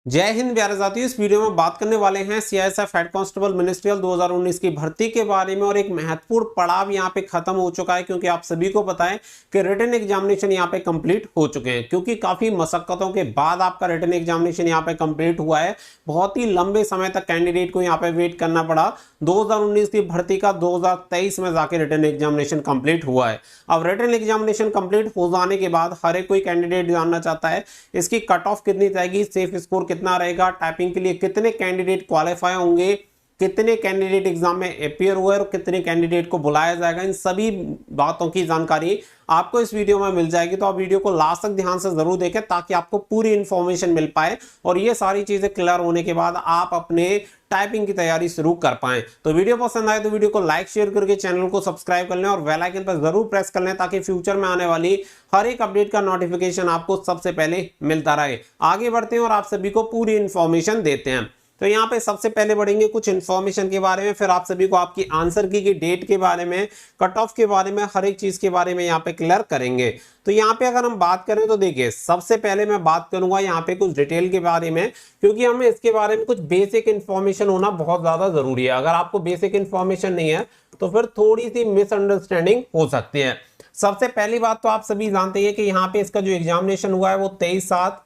जय हिंद प्यारे साथियों। इस वीडियो में बात करने वाले हैं सीआईएसएफ हेड कांस्टेबल मिनिस्ट्रियल 2019 की भर्ती के बारे में। और एक महत्वपूर्ण पड़ाव यहां पे खत्म हो चुका है, क्योंकि आप सभी को पता है कि रिटन एग्जामिनेशन यहां पे कंप्लीट हो चुके हैं। क्योंकि काफी मशक्कतों के बाद आपका रिटन एग्जामिनेशन यहां पे कंप्लीट हुआ है। बहुत ही लंबे समय तक कैंडिडेट को यहां पे वेट करना पड़ा। 2019 की भर्ती का 2023 में जाके रिटन एग्जामिनेशन कंप्लीट हुआ है। अब रिटन एग्जामिनेशन कंप्लीट हो जाने के बाद हर एक कोई कैंडिडेट जानना चाहता है इसकी कट ऑफ कितनी जाएगी, सेफ स्कोर कितना रहेगा, टाइपिंग के लिए कितने कैंडिडेट क्वालिफाई होंगे, कितने कैंडिडेट एग्जाम में अपियर हुए और कितने कैंडिडेट को बुलाया जाएगा। इन सभी बातों की जानकारी आपको इस वीडियो में मिल जाएगी। तो आप वीडियो को लास्ट तक ध्यान से जरूर देखें ताकि आपको पूरी इंफॉर्मेशन मिल पाए और ये सारी चीजें क्लियर होने के बाद आप अपने टाइपिंग की तैयारी शुरू कर पाएं। तो वीडियो पसंद आए तो वीडियो को लाइक शेयर करके चैनल को सब्सक्राइब कर लें और बेल आइकन पर जरूर प्रेस कर लें ताकि फ्यूचर में आने वाली हर एक अपडेट का नोटिफिकेशन आपको सबसे पहले मिलता रहे। आगे बढ़ते हैं और आप सभी को पूरी इंफॉर्मेशन देते हैं। तो यहाँ पे सबसे पहले बढ़ेंगे कुछ इन्फॉर्मेशन के बारे में, फिर आप सभी को आपकी आंसर की डेट के बारे में, कट ऑफ के बारे में, हर एक चीज के बारे में यहाँ पे क्लियर करेंगे। तो यहाँ पे अगर हम बात करें तो देखिए, सबसे पहले मैं बात करूंगा यहाँ पे कुछ डिटेल के बारे में, क्योंकि हमें इसके बारे में कुछ बेसिक इन्फॉर्मेशन होना बहुत ज्यादा जरूरी है। अगर आपको बेसिक इन्फॉर्मेशन नहीं है तो फिर थोड़ी सी मिसअंडरस्टैंडिंग हो सकती है। सबसे पहली बात तो आप सभी जानते हैं कि यहाँ पे इसका जो एग्जामिनेशन हुआ है वो 23/7,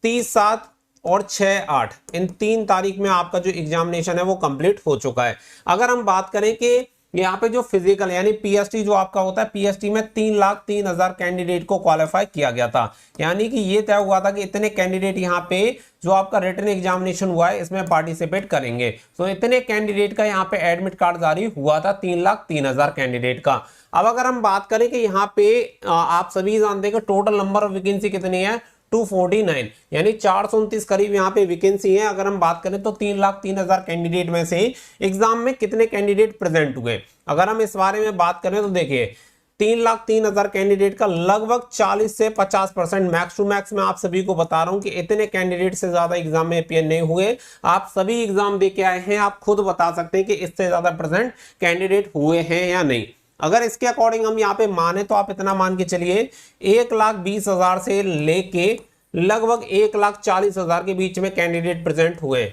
30/7 और 6/8 इन 3 तारीख में आपका जो एग्जामिनेशन है वो कंप्लीट हो चुका है। अगर हम बात करें कि यहाँ पे जो फिजिकल यानी पीएसटी जो आपका होता है, पीएसटी में 3,03,000 कैंडिडेट को क्वालिफाई किया गया था। यानी कि ये तय हुआ था कि इतने कैंडिडेट यहाँ पे जो आपका रिटन एग्जामिनेशन हुआ है इसमें पार्टिसिपेट करेंगे। तो इतने कैंडिडेट का यहाँ पे एडमिट कार्ड जारी हुआ था, 3,03,000 कैंडिडेट का। अब अगर हम बात करें कि यहाँ पे आप सभी जानते हैं कि टोटल नंबर ऑफ वैकेंसी कितनी है, 249, यानी 429 करीब यहाँ पे वैकेंसी है। अगर हम बात करें तो 3,03,000 कैंडिडेट में से एग्जाम में कितने कैंडिडेट प्रेजेंट हुए, अगर हम इस बारे में बात करें तो देखिए 3,03,000 कैंडिडेट का लगभग 40 से 50% मैक्स टू मैक्स मैं आप सभी को बता रहा हूं कि इतने कैंडिडेट से ज्यादा एग्जाम में अपियर नहीं हुए। आप सभी एग्जाम दे के आए हैं, आप खुद बता सकते हैं कि इससे ज्यादा प्रेजेंट कैंडिडेट हुए हैं या नहीं। अगर इसके अकॉर्डिंग हम यहाँ पे माने तो आप इतना मान के चलिए 1,20,000 से लेके लगभग 1,40,000 के बीच में कैंडिडेट प्रेजेंट हुए,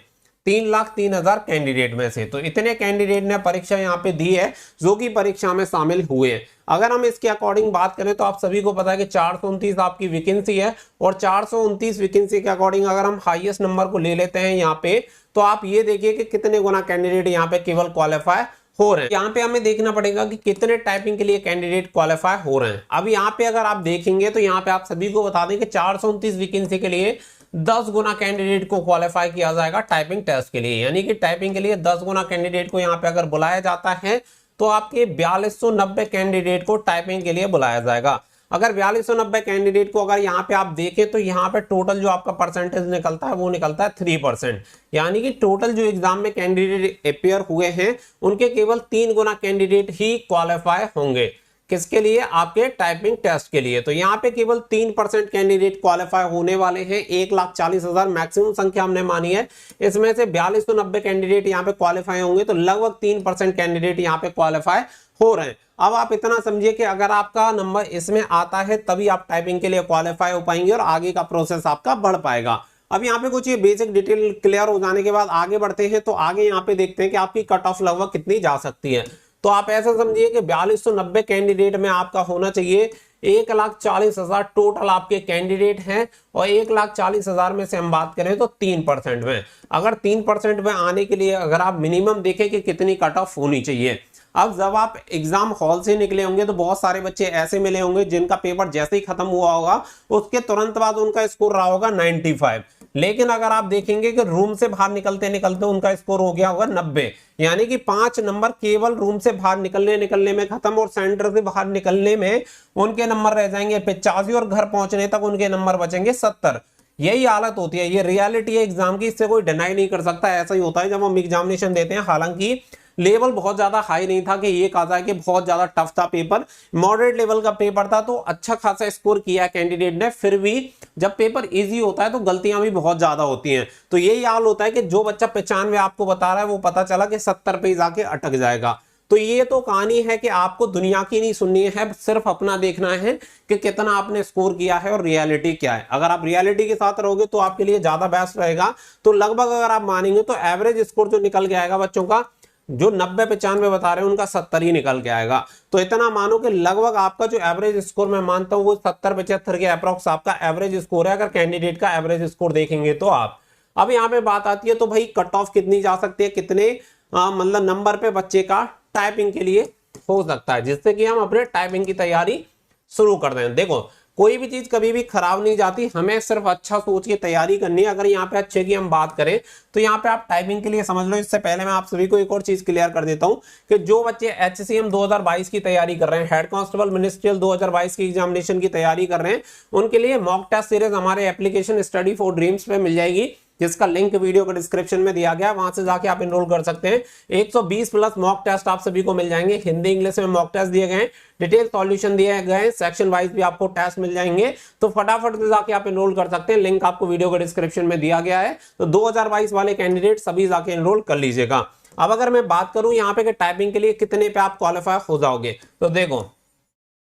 3,03,000 कैंडिडेट में से। तो इतने कैंडिडेट ने परीक्षा यहाँ पे दी है जो कि परीक्षा में शामिल हुए हैं। अगर हम इसके अकॉर्डिंग बात करें तो आप सभी को पता है कि 429 आपकी वैकेंसी है और 429 वैकेंसी के अकॉर्डिंग अगर हम हाईएस्ट नंबर को ले लेते हैं यहाँ पे, तो आप ये देखिए कि कितने गुना कैंडिडेट यहाँ पे केवल क्वालिफाई हो रहे हैं। यहाँ पे हमें देखना पड़ेगा कि कितने टाइपिंग के लिए कैंडिडेट क्वालिफाई हो रहे हैं। अब यहाँ पे अगर आप देखेंगे तो यहाँ पे आप सभी को बता दें कि 429 वैकेंसी के लिए 10 गुना कैंडिडेट को क्वालिफाई किया जाएगा टाइपिंग टेस्ट के लिए। यानी कि टाइपिंग के लिए 10 गुना कैंडिडेट को यहाँ पे अगर बुलाया जाता है तो आपके 4290 कैंडिडेट को टाइपिंग के लिए बुलाया जाएगा। अगर 4290 कैंडिडेट को अगर यहाँ पे आप देखें तो यहाँ पे टोटल जो आपका परसेंटेज निकलता है वो निकलता है 3%। यानी कि टोटल जो एग्जाम में कैंडिडेट अपियर हुए हैं उनके केवल 3 गुना कैंडिडेट ही क्वालिफाई होंगे। किसके लिए? आपके टाइपिंग टेस्ट के लिए। तो यहाँ पे केवल 3% कैंडिडेट क्वालिफाई होने वाले हैं। 1,40,000 मैक्सिमम संख्या हमने मानी है, इसमें से 4290 कैंडिडेट यहाँ पे क्वालिफाई होंगे, तो लगभग 3% कैंडिडेट यहाँ पे क्वालिफाई हो रहे हैं। अब आप इतना समझिए कि अगर आपका नंबर इसमें आता है तभी आप टाइपिंग के लिए क्वालिफाई हो पाएंगे और आगे का प्रोसेस आपका बढ़ पाएगा। अब यहाँ पे कुछ ये बेसिक डिटेल क्लियर हो जाने के बाद आगे बढ़ते हैं। तो आगे यहाँ पे देखते हैं कि आपकी कट ऑफ लगभग कितनी जा सकती है। तो आप ऐसा समझिए कि 4290 कैंडिडेट में आपका होना चाहिए 1,40,000 टोटल आपके कैंडिडेट हैं और 1,40,000 में से हम बात करें तो 3% में। अगर 3% में आने के लिए अगर आप मिनिमम देखें कि कितनी कट ऑफ होनी चाहिए। अब जब आप एग्जाम हॉल से निकले होंगे तो बहुत सारे बच्चे ऐसे मिले होंगे जिनका पेपर जैसे ही खत्म हुआ होगा उसके तुरंत बाद उनका स्कोर रहा होगा 95। लेकिन अगर आप देखेंगे कि रूम से बाहर निकलते निकलते उनका स्कोर हो गया होगा 90। यानी कि 5 नंबर केवल रूम से बाहर निकलने में खत्म और सेंटर से बाहर निकलने में उनके नंबर रह जाएंगे 85 और घर पहुंचने तक उनके नंबर बचेंगे 70। यही हालत होती है, ये रियलिटी है एग्जाम की, इससे कोई डिनाई नहीं कर सकता। ऐसा ही होता है जब हम एग्जामिनेशन देते हैं। हालांकि लेवल बहुत ज्यादा हाई नहीं था कि ये कहा जाए कि बहुत ज्यादा टफ था पेपर, मॉडरेट लेवल का पेपर था। तो अच्छा खासा स्कोर किया है कैंडिडेट ने। फिर भी जब पेपर इजी होता है तो गलतियां भी बहुत ज्यादा होती हैं। तो यही हाल होता है कि जो बच्चा 95 आपको बता रहा है वो पता चला कि 70 पे जाके अटक जाएगा। तो ये तो कहानी है कि आपको दुनिया की नहीं सुननी है, सिर्फ अपना देखना है कि कितना आपने स्कोर किया है और रियलिटी क्या है। अगर आप रियलिटी के साथ रहोगे तो आपके लिए ज्यादा बेस्ट रहेगा। तो लगभग अगर आप मानेंगे तो एवरेज स्कोर जो निकल के आएगा बच्चों का, जो 90-95 बता रहे हैं उनका 70 ही निकल के आएगा। तो इतना मानो कि लगभग आपका जो एवरेज स्कोर मैं मानता हूं वो 70-75 के अप्रॉक्स आपका एवरेज स्कोर है, अगर कैंडिडेट का एवरेज स्कोर देखेंगे तो आप। अब यहाँ पे बात आती है तो भाई कट ऑफ कितनी जा सकती है, कितने मतलब नंबर पे बच्चे का टाइपिंग के लिए हो सकता है, जिससे कि हम अपने टाइपिंग की तैयारी शुरू कर दें। देखो कोई भी चीज कभी भी खराब नहीं जाती, हमें सिर्फ अच्छा सोच के तैयारी करनी है। अगर यहाँ पे अच्छे की हम बात करें तो यहाँ पे आप टाइपिंग के लिए समझ लो। इससे पहले मैं आप सभी को एक और चीज क्लियर कर देता हूँ कि जो बच्चे HCM 2022 की तैयारी कर रहे हैं, हेड कांस्टेबल मिनिस्ट्रियल 2022 की एग्जामिनेशन की तैयारी कर रहे हैं, उनके लिए मॉक टेस्ट सीरीज हमारे एप्लीकेशन स्टडी फॉर ड्रीम्स पे मिल जाएगी, जिसका लिंक वीडियो के डिस्क्रिप्शन में दिया गया है, वहां से जाके आप एनरोल कर सकते हैं। 120 प्लस मॉक टेस्ट आप सभी को मिल जाएंगे, हिंदी इंग्लिश में मॉक टेस्ट दिए गए, डिटेल सॉल्यूशन दिए गए, सेक्शन वाइज भी आपको टेस्ट मिल जाएंगे। तो फटाफट से जाके आप एनरोल कर सकते हैं, लिंक आपको वीडियो के डिस्क्रिप्शन में दिया गया है। तो 2022 वाले कैंडिडेट सभी जाके एनरोल कर लीजिएगा। अब अगर मैं बात करूं यहाँ पे कि टाइपिंग के लिए कितने पे आप क्वालिफाई हो जाओगे, तो देखो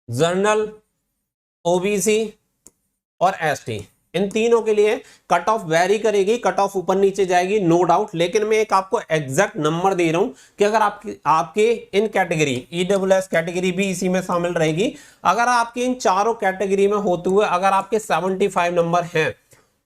जनरल, OBC और ST, इन तीनों के लिए कट ऑफ वेरी करेगी, कट ऑफ ऊपर नीचे जाएगी नो डाउट। लेकिन मैं एक आपको एग्जैक्ट नंबर दे रहा हूं कि अगर आपके इन कैटेगरी EWS कैटेगरी भी इसी में शामिल रहेगी, अगर आपके इन चारों कैटेगरी में होते हुए अगर आपके 75 नंबर हैं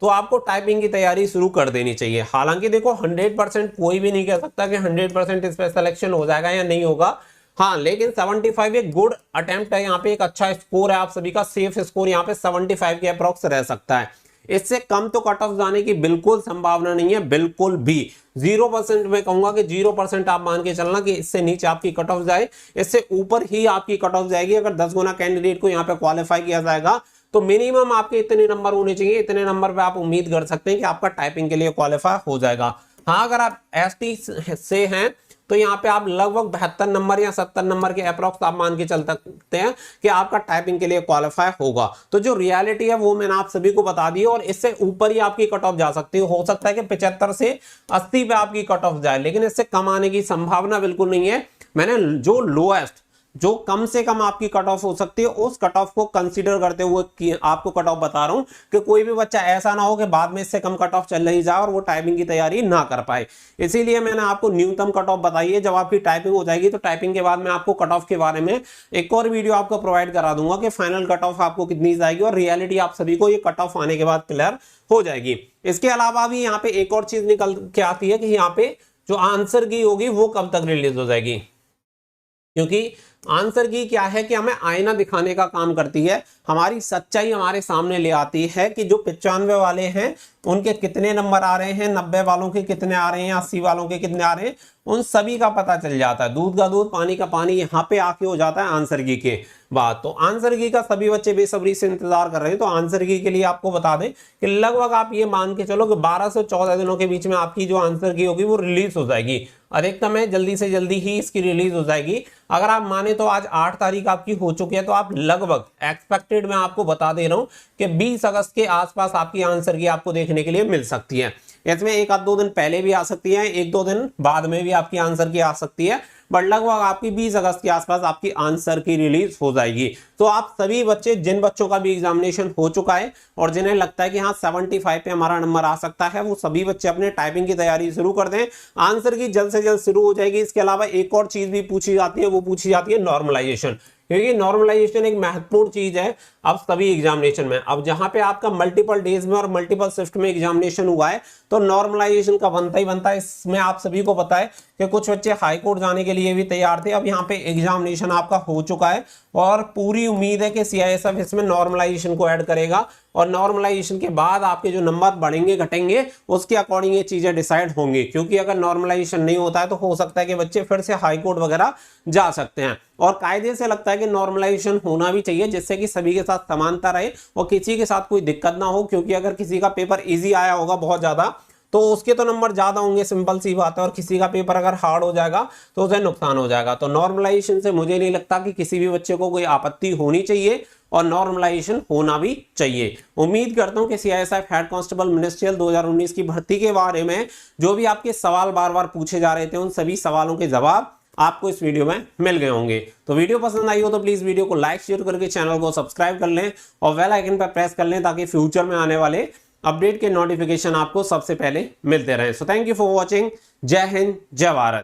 तो आपको टाइपिंग की तैयारी शुरू कर देनी चाहिए। हालांकि देखो 100% कोई भी नहीं कह सकता कि 100% इस पर सिलेक्शन हो जाएगा या नहीं होगा, हाँ, लेकिन 75 एक गुड अटेम्प्ट है, यहाँ पे एक अच्छा स्कोर है आप सभी का, सेफ स्कोर यहाँ पे 75 के अप्रॉक्स रह सकता है। इससे कम तो कट ऑफ जाने की बिल्कुल संभावना नहीं है, बिल्कुल भी 0%। मैं कहूंगा कि 0% आप मान के चलना कि इससे नीचे आपकी कट ऑफ जाए, इससे ऊपर ही आपकी कट ऑफ जाएगी। अगर 10 गुना कैंडिडेट को यहाँ पे क्वालिफाई किया जाएगा तो मिनिमम आपके इतने नंबर होने चाहिए, इतने नंबर पे आप उम्मीद कर सकते हैं कि आपका टाइपिंग के लिए क्वालिफाई हो जाएगा। हाँ, अगर आप ST से हैं तो यहाँ पे आप लगभग 72 नंबर या 70 नंबर के अप्रॉक्स आप मान के चल सकते हैं कि आपका टाइपिंग के लिए क्वालिफाई होगा। तो जो रियलिटी है वो मैंने आप सभी को बता दी, और इससे ऊपर ही आपकी कट ऑफ जा सकती है। हो सकता है कि 75 से 80 पे आपकी कट ऑफ जाए, लेकिन इससे कम आने की संभावना बिल्कुल नहीं है। मैंने जो लोएस्ट, जो कम से कम आपकी कट ऑफ हो सकती है, उस कट ऑफ को कंसीडर करते हुए आपको कट ऑफ बता रहा हूं कि कोई भी बच्चा ऐसा ना हो कि बाद में इससे कम कट ऑफ चल रही जाए और वो टाइपिंग की तैयारी ना कर पाए। इसीलिए मैंने आपको न्यूनतम कट ऑफ बताई है। जब आपकी टाइपिंग हो जाएगी तो टाइपिंग के बाद मैं आपको कट ऑफ के बारे में एक और वीडियो आपको प्रोवाइड करा दूंगा कि फाइनल कट ऑफ आपको कितनी जाएगी, और रियलिटी आप सभी को ये कट ऑफ आने के बाद क्लियर हो जाएगी। इसके अलावा भी यहाँ पे एक और चीज निकल के आती है कि यहाँ पे जो आंसर की होगी वो कब तक रिलीज हो जाएगी, क्योंकि आंसर की क्या है कि हमें आईना दिखाने का काम करती है, हमारी सच्चाई हमारे सामने ले आती है कि जो 95 वाले हैं उनके कितने नंबर आ रहे हैं, 90 वालों के कितने आ रहे हैं, 80 वालों के कितने आ रहे हैं, उन सभी का पता चल जाता है। दूध का दूध पानी का पानी यहाँ पे आके हो जाता है आंसर की के बाद। तो आंसर की का सभी बच्चे बेसब्री से इंतजार कर रहे हैं। तो आंसर की के लिए आपको बता दें कि लगभग आप ये मान के चलो कि 12 से 14 दिनों के बीच में आपकी जो आंसर की होगी वो रिलीज हो जाएगी। अधिकतम है जल्दी से जल्दी ही इसकी रिलीज हो जाएगी। अगर आप माने तो आज 8 तारीख आपकी हो चुकी है, तो आप लगभग एक्सपेक्टेड मैं आपको बता दे रहा हूं कि 20 अगस्त के आसपास आपकी आंसर की आपको देखने के लिए मिल सकती है। इसमें एक आध दो दिन पहले भी आ सकती है, एक दो दिन बाद में भी आपकी आंसर की आ सकती है, बट लगभग आपकी 20 अगस्त के आसपास आपकी आंसर की रिलीज हो जाएगी। तो आप सभी बच्चे, जिन बच्चों का भी एग्जामिनेशन हो चुका है और जिन्हें लगता है कि हाँ 75 पे हमारा नंबर आ सकता है, वो सभी बच्चे अपने टाइपिंग की तैयारी शुरू कर दें। आंसर की जल्द से जल्द शुरू हो जाएगी। इसके अलावा एक और चीज भी पूछी जाती है, वो पूछी जाती है नॉर्मलाइजेशन, क्योंकि नॉर्मलाइजेशन एक महत्वपूर्ण चीज है अब सभी एग्जामिनेशन में। अब जहां पे आपका मल्टीपल डेज में और मल्टीपल शिफ्ट में एग्जामिनेशन हुआ है तो नॉर्मलाइजेशन का बनता ही बनता है। इसमें आप सभी को पता है कि कुछ बच्चे हाई कोर्ट जाने के लिए भी तैयार थे। अब यहाँ पे एग्जामिनेशन आपका हो चुका है और पूरी उम्मीद है कि CISF इसमें नॉर्मलाइजेशन को ऐड करेगा, और नॉर्मलाइजेशन के बाद आपके जो नंबर बढ़ेंगे घटेंगे उसके अकॉर्डिंग ये चीजें डिसाइड होंगी। क्योंकि अगर नॉर्मलाइजेशन नहीं होता है तो हो सकता है कि बच्चे फिर से हाई कोर्ट वगैरह जा सकते हैं, और कायदे से लगता है कि नॉर्मलाइजेशन होना भी चाहिए, जिससे कि सभी के साथ समानता रहे और किसी के साथ कोई दिक्कत ना हो। क्योंकि अगर किसी का पेपर इजी आया होगा बहुत ज्यादा तो उसके तो नंबर ज्यादा होंगे, सिंपल सी बात है, और किसी का पेपर अगर हार्ड हो जाएगा तो उसे नुकसान हो जाएगा। तो नॉर्मलाइजेशन से मुझे नहीं लगता कि किसी भी बच्चे को कोई आपत्ति होनी चाहिए, और नॉर्मलाइजेशन होना भी चाहिए। उम्मीद करता हूं कि CISF हेड कांस्टेबल मिनिस्ट्रियल 2019 की भर्ती के बारे में जो भी आपके सवाल बार बार पूछे जा रहे थे, उन सभी सवालों के जवाब आपको इस वीडियो में मिल गए होंगे। तो वीडियो पसंद आई हो तो प्लीज वीडियो को लाइक शेयर करके चैनल को सब्सक्राइब कर लें और बेल आइकन पर प्रेस कर लें ताकि फ्यूचर में आने वाले अपडेट के नोटिफिकेशन आपको सबसे पहले मिलते रहें। So thank you for watching. जय हिंद, जय भारत।